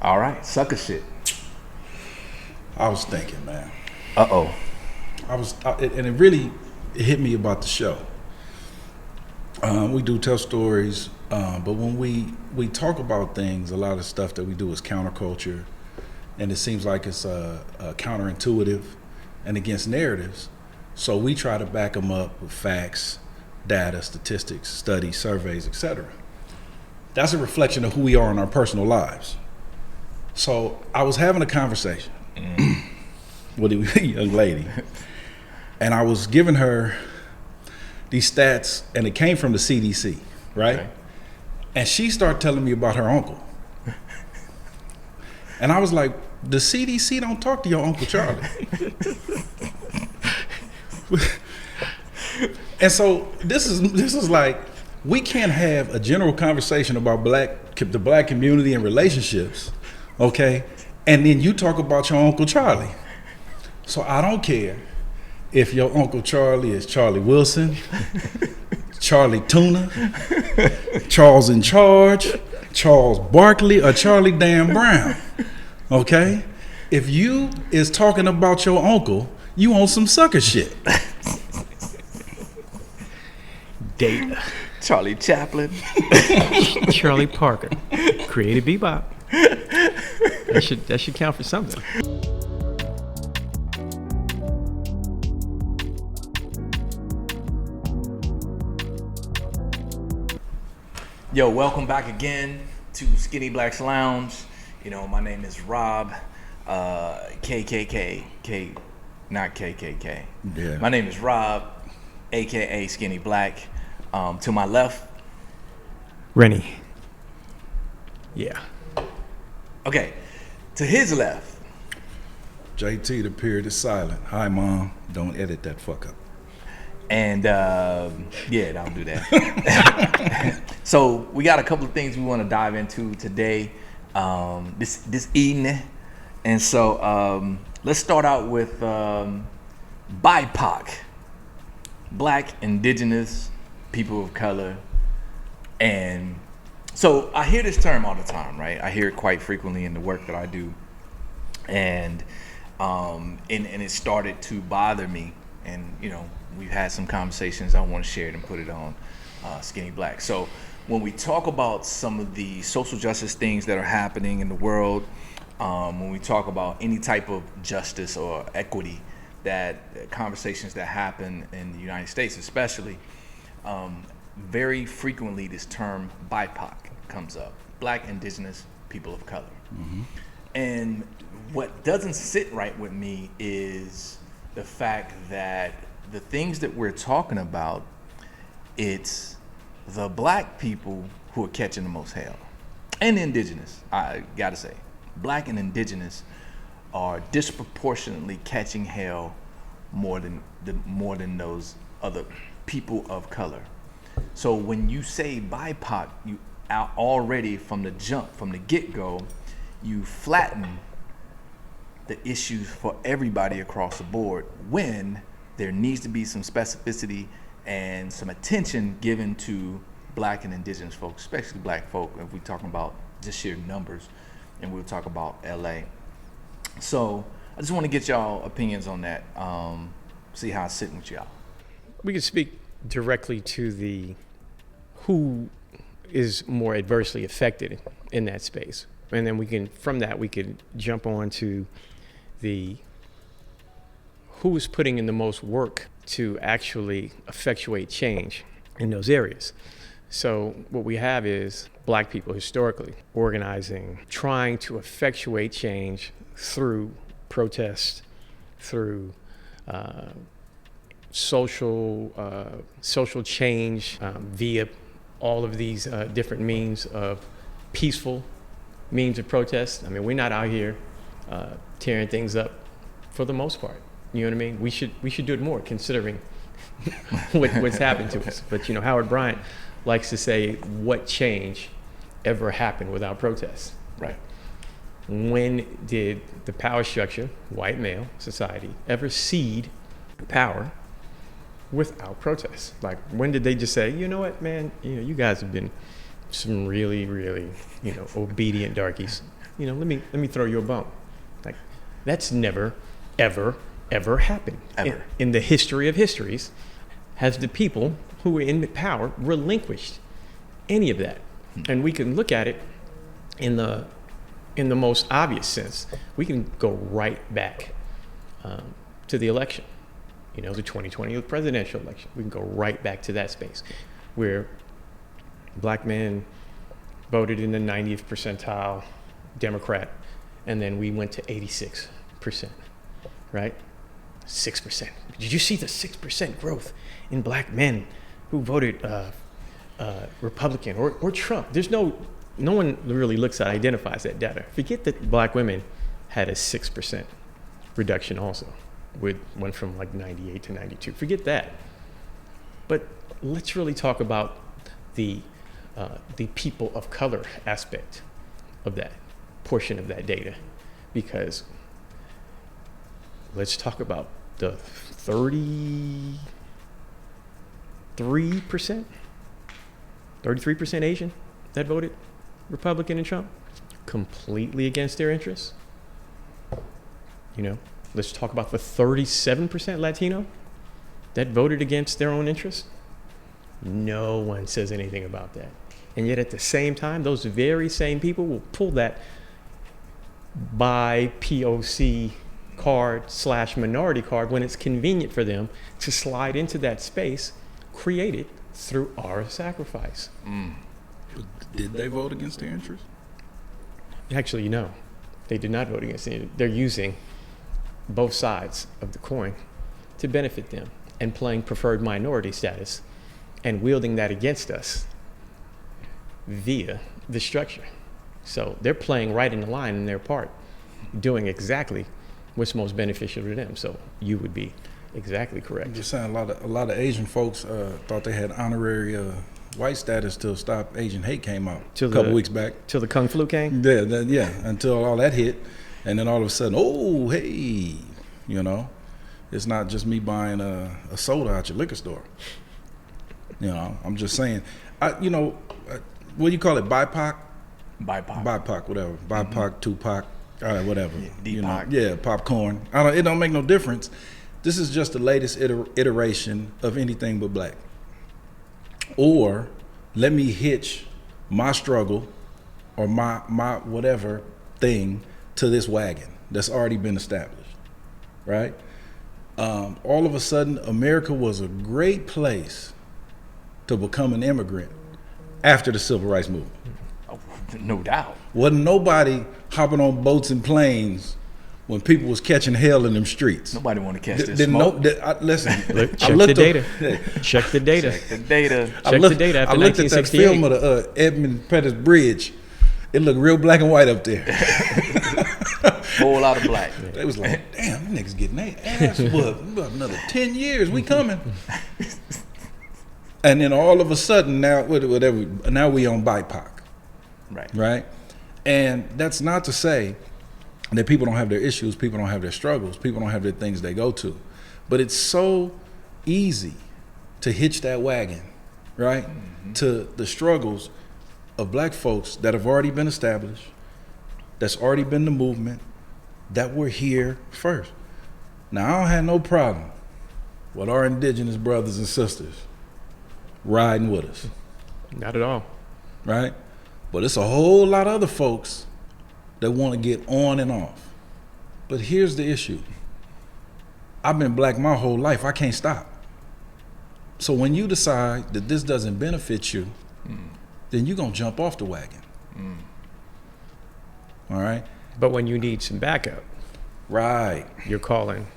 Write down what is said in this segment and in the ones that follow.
All right, Suckah Shyt. I was thinking, man. Uh-oh. And it hit me about the show. We do tell stories, but when we talk about things, a lot of stuff that we do is counterculture, and it seems like it's counterintuitive and against narratives. So we try to back them up with facts, data, statistics, studies, surveys, etc. That's a reflection of who we are in our personal lives. So I was having a conversation with a young lady, and I was giving her these stats, and it came from the CDC, right? Okay. And she started telling me about her uncle. And I was like, the CDC don't talk to your Uncle Charlie. And so this is like, we can't have a general conversation about the black community and relationships, okay? And then you talk about your Uncle Charlie. So I don't care if your Uncle Charlie is Charlie Wilson, Charlie Tuna, Charles in Charge, Charles Barkley, or Charlie Dan Brown, okay? If you is talking about your uncle, you on some sucker shit. Data. Charlie Chaplin. Charlie Parker. Creative bebop. That should count for something. Yo, welcome back again to Skinny Black's Lounge. You know, my name is Rob, not KKK. Yeah. My name is Rob, aka Skinny Black. To my left, Rennie. Yeah. Okay. To his left, JT, the period is silent. Hi, Mom. Don't edit that fuck up. and yeah, don't do that. So we got a couple of things we want to dive into today, this evening, and so let's start out with BIPOC, Black, Indigenous, people of color. And so I hear this term all the time, right? I hear it quite frequently in the work that I do, and it started to bother me. And you know, we've had some conversations. I want to share it and put it on Skinny Black. So when we talk about some of the social justice things that are happening in the world, when we talk about any type of justice or equity, that conversations that happen in the United States especially, very frequently this term BIPOC comes up: Black, Indigenous, people of color. Mm-hmm. And what doesn't sit right with me is the fact that the things that we're talking about, it's the Black people who are catching the most hell, and the Indigenous. I gotta say, Black and Indigenous are disproportionately catching hell more than those other people of color. So when you say BIPOC, you out already from the jump, from the get-go, you flatten the issues for everybody across the board, when there needs to be some specificity and some attention given to Black and Indigenous folks, especially Black folk, if we're talking about just sheer numbers, and we'll talk about LA. So I just want to get y'all opinions on that, see how it's sitting with y'all. We could speak directly to the who is more adversely affected in that space. And then from that, we could jump on to the who is putting in the most work to actually effectuate change in those areas. So what we have is Black people historically organizing, trying to effectuate change through protest, through social change via all of these different means of peaceful means of protest. I mean, we're not out here tearing things up for the most part. You know what I mean? We should do it more, considering what's happened to us. But you know, Howard Bryant likes to say, "What change ever happened without protest?" Right. When did the power structure, white male society, ever cede power without protest? Like, when did they just say, you know what, man, you know, you guys have been some really, really, you know, obedient darkies. let me throw you a bone. Like, that's never, ever, ever happened. Ever. In the history of histories, has the people who were in power relinquished any of that. And we can look at it in the most obvious sense. We can go right back to the election, the 2020 presidential election. We can go right back to that space where black men voted in the 90th percentile Democrat, and then we went to 86%, right? 6%. Did you see the 6% growth in black men who voted Republican or Trump? There's no one really identifies that data. Forget that black women had a 6% reduction also. Went from like 98 to 92. Forget that. But let's really talk about the people of color aspect of that portion of that data, because let's talk about the 33% Asian that voted Republican and Trump, completely against their interests. Let's talk about the 37% Latino that voted against their own interests. No one says anything about that. And yet at the same time, those very same people will pull that by POC card / minority card when it's convenient for them to slide into that space created through our sacrifice. Did they vote against their interests? Actually, no, they did not vote against it. They're using both sides of the coin to benefit them and playing preferred minority status and wielding that against us via the structure. So they're playing right in the line in their part, doing exactly what's most beneficial to them. So you would be exactly correct. I'm just saying, a lot of Asian folks thought they had honorary white status till Stop Asian Hate came out a couple weeks back. Till the Kung Flu came? Yeah, until all that hit. And then all of a sudden, oh, hey, it's not just me buying a soda at your liquor store. I'm just saying, what do you call it, BIPOC? BIPOC, whatever. BIPOC, Tupac, whatever. Deepak. Yeah, popcorn. It don't make no difference. This is just the latest iteration of anything but black. Or let me hitch my struggle or my whatever thing to this wagon that's already been established, right? All of a sudden, America was a great place to become an immigrant after the Civil Rights Movement. Oh, no doubt. Wasn't nobody hopping on boats and planes when people was catching hell in them streets. Nobody want to catch this smoke. Listen, check the data. Check the data. Check the data. Check the data after 1968. I looked at that film of the Edmund Pettus Bridge. It looked real black and white up there. Whole lot of black. They was like, damn, them niggas getting their ass whooped. About another 10 years, we coming. And then all of a sudden, now we on BIPOC. Right? And that's not to say that people don't have their issues, people don't have their struggles, people don't have their things they go to. But it's so easy to hitch that wagon, right? Mm-hmm. To the struggles of black folks that have already been established, that's already been the movement, that were here first. Now, I don't have no problem with our indigenous brothers and sisters riding with us. Not at all. Right? But it's a whole lot of other folks that want to get on and off. But here's the issue. I've been black my whole life. I can't stop. So when you decide that this doesn't benefit you, then you're going to jump off the wagon. All right? But when you need some backup, right, you're calling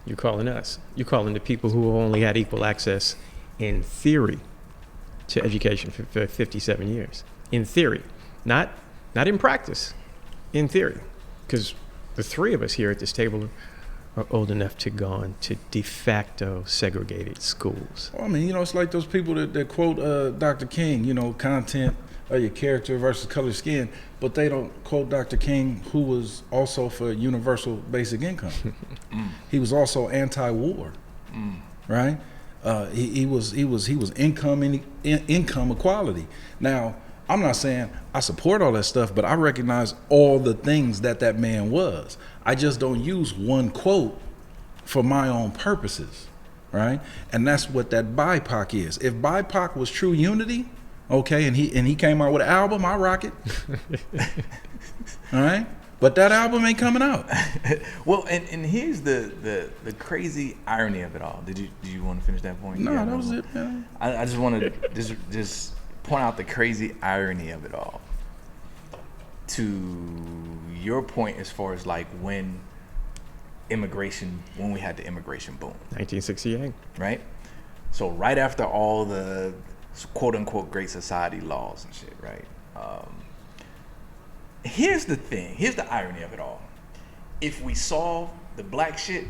us. You're calling the people who only had equal access in theory to education for 57 years. In theory, not in practice, in theory. Because the three of us here at this table are old enough to go on to de facto segregated schools. Well, I mean, it's like those people that quote Dr. King, content of your character versus color skin, but they don't quote Dr. King, who was also for universal basic income. He was also anti-war, right? He was income equality. Now, I'm not saying I support all that stuff, but I recognize all the things that man was. I just don't use one quote for my own purposes, right? And that's what that BIPOC is. If BIPOC was true unity, okay, and he came out with an album, I rock it. All right? But that album ain't coming out. Well, and here's the crazy irony of it all. Did you want to finish that point? No, Yeah, that was it, man. I just want to just point out the crazy irony of it all. To your point, as far as like when we had the immigration boom, 1968. right? So right after all the quote unquote Great Society laws and shit, right? Here's the thing. Here's the irony of it all. If we solve the black shit,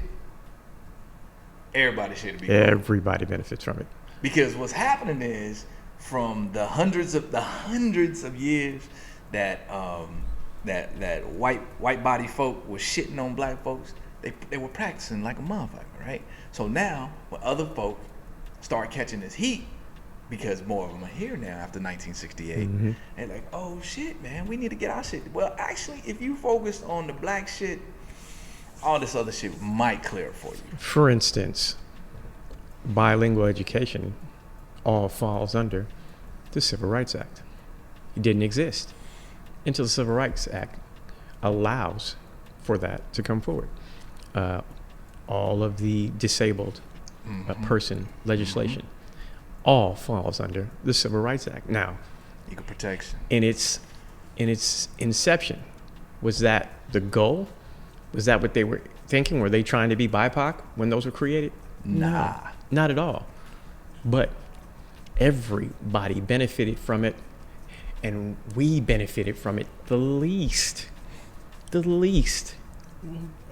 everybody should be. Everybody benefits from it. Because what's happening is, from the hundreds of years that that white body folk was shitting on black folks, they were practicing like a motherfucker, right? So now when other folk start catching this heat, because more of them are here now after 1968, and like, oh shit, man, we need to get our shit. Well, actually, if you focus on the black shit, all this other shit might clear it for you. For instance, bilingual education all falls under the Civil Rights Act. It didn't exist until the Civil Rights Act allows for that to come forward. All of the disabled person legislation all falls under the Civil Rights Act. Now, Equal protection. in its inception, was that the goal? Was that what they were thinking? Were they trying to be BIPOC when those were created? Nah. No, not at all. But everybody benefited from it, and we benefited from it the least. The least.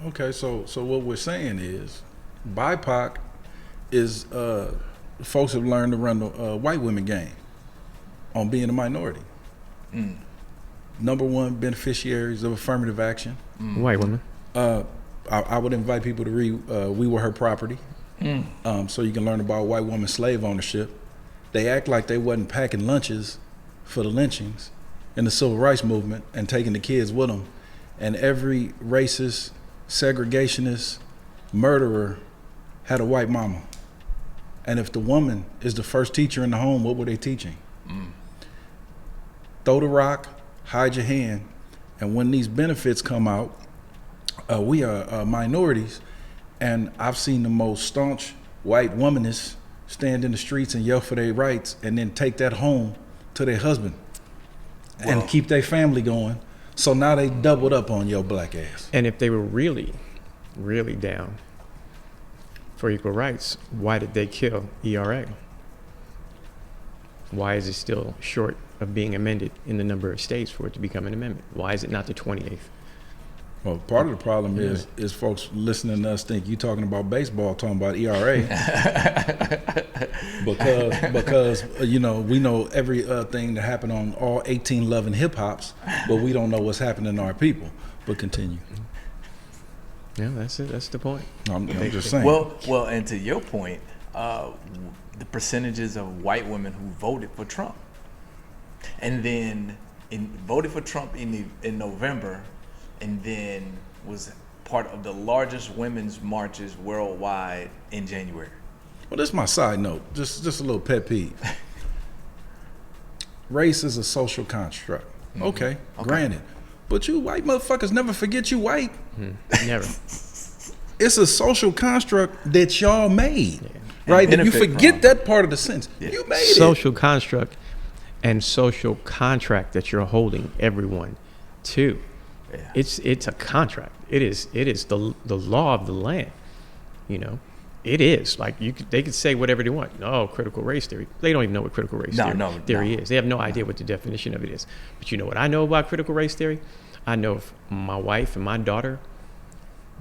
Okay, so what we're saying is BIPOC is folks have learned to run the white women game on being a minority. Number one beneficiaries of affirmative action. White women. I would invite people to read We Were Her Property, so you can learn about white woman slave ownership. They act like they wasn't packing lunches for the lynchings in the civil rights movement and taking the kids with them. And every racist, segregationist, murderer had a white mama. And if the woman is the first teacher in the home, what were they teaching? Throw the rock, hide your hand. And when these benefits come out, we are minorities. And I've seen the most staunch white womanists stand in the streets and yell for their rights and then take that home to their husband and keep their family going. So now they doubled up on your black ass. And if they were really, really down for equal rights, why did they kill ERA? Why is it still short of being amended in the number of states for it to become an amendment? Why is it not the 28th? Well, part of the problem is folks listening to us think you talking about baseball, talking about ERA, because we know every thing that happened on all 18 loving hip hops, but we don't know what's happening to our people. But continue. Yeah, that's it. That's the point. I'm just saying. Well, and to your point, the percentages of white women who voted for Trump, and then voted for Trump in November, and then was part of the largest women's marches worldwide in January. Well, this is my side note. Just a little pet peeve. Race is a social construct. Okay, granted. But you white motherfuckers never forget you white. Never. It's a social construct that y'all made, right? If you forget that part of the sentence, you made it. Social construct and social contract that you're holding everyone to. Yeah. It's a contract. It is the law of the land. It is like they could say whatever they want. No, critical race theory. They don't even know what critical race theory is. They have no idea what the definition of it is. But you know what I know about critical race theory? I know if my wife and my daughter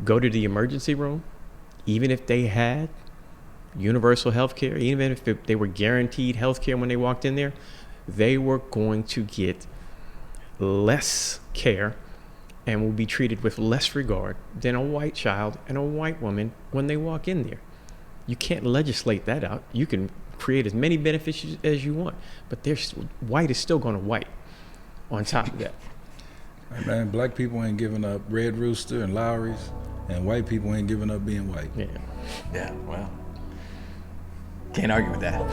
go to the emergency room, even if they had universal health care, even if they were guaranteed health care when they walked in there, they were going to get less care and will be treated with less regard than a white child and a white woman when they walk in there. You can't legislate that out. You can create as many benefits as you want, but white is still going to white on top of that. Hey man, black people ain't giving up Red Rooster and Lowry's, and white people ain't giving up being white. Yeah. Yeah, well, can't argue with that.